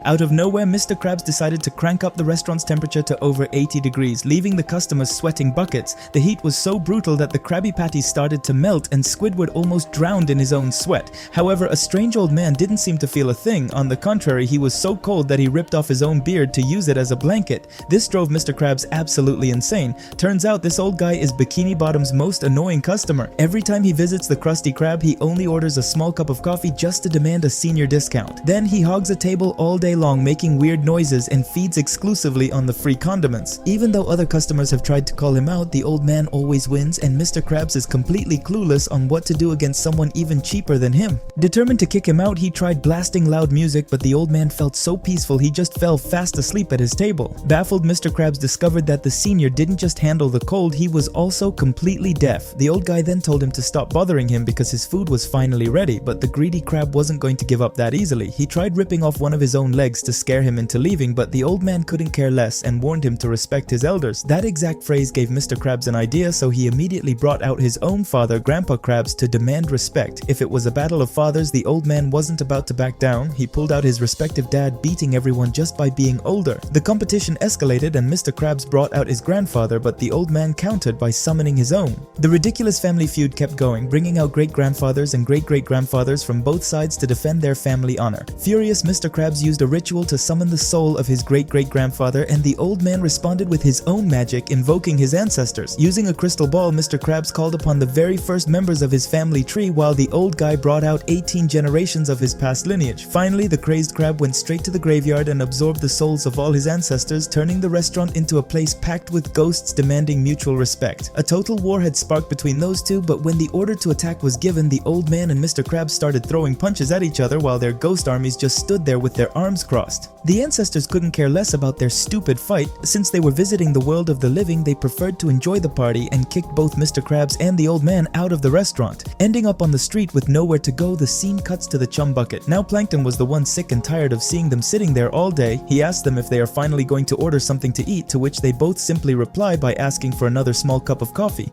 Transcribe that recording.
Out of nowhere, Mr. Krabs decided to crank up the restaurant's temperature to over 80 degrees, leaving the customers sweating buckets. The heat was so brutal that the Krabby Patties started to melt and Squidward almost drowned in his own sweat. However, a strange old man didn't seem to feel a thing. On the contrary, he was so cold that he ripped off his own beard to use it as a blanket. This drove Mr. Krabs absolutely insane. Turns out this old guy is Bikini Bottom's most annoying customer. Every time he visits the Krusty Krab, he only orders a small cup of coffee just to demand a senior discount. Then he hogs a table all day long, making weird noises and feeds exclusively on the free condiments. Even though other customers have tried to call him out, the old man always wins, and Mr. Krabs is completely clueless on what to do against someone even cheaper than him. Determined to kick him out, he tried blasting loud music, but the old man felt so peaceful he just fell fast asleep at his table. Baffled, Mr. Krabs discovered that the senior didn't just handle the cold, he was also completely deaf. The old guy then told him to stop bothering him because his food was finally ready, but the greedy crab wasn't going to give up that easily. He tried ripping off one of his own legs to scare him into leaving, but the old man couldn't care less and warned him to respect his elders. That exact phrase gave Mr. Krabs an idea, so he immediately brought out his own father, Grandpa Krabs, to demand respect. If it was a battle of fathers, the old man wasn't about to back down. He pulled out his respective dad, beating everyone just by being older. The competition escalated and Mr. Krabs brought out his grandfather, but the old man countered by summoning his own. The ridiculous family feud kept going, bringing out great-grandfathers and great-great-grandfathers from both sides to defend their family honor. Furious, Mr. Krabs used a ritual to summon the soul of his great-great-grandfather, and the old man responded with his own magic, invoking his ancestors. Using a crystal ball, Mr. Krabs called upon the very first members of his family tree, while the old guy brought out 18 generations of his past lineage. Finally, the crazed crab went straight to the graveyard and absorbed the souls of all his ancestors, turning the restaurant into a place packed with ghosts demanding mutual respect. A total war had sparked between those two, but when the order to attack was given, the old man and Mr. Krabs started throwing punches at each other while their ghost armies just stood there with their arms crossed. The ancestors couldn't care less about their stupid fight. Since they were visiting the world of the living, they preferred to enjoy the party and kicked both Mr. Krabs and the old man out of the restaurant. Ending up on the street with nowhere to go, the scene cuts to the chum bucket. Now Plankton was the one sick and tired of seeing them sitting there all day. He asked them if they are finally going to order something to eat, to which they both simply reply by asking for another small cup of coffee.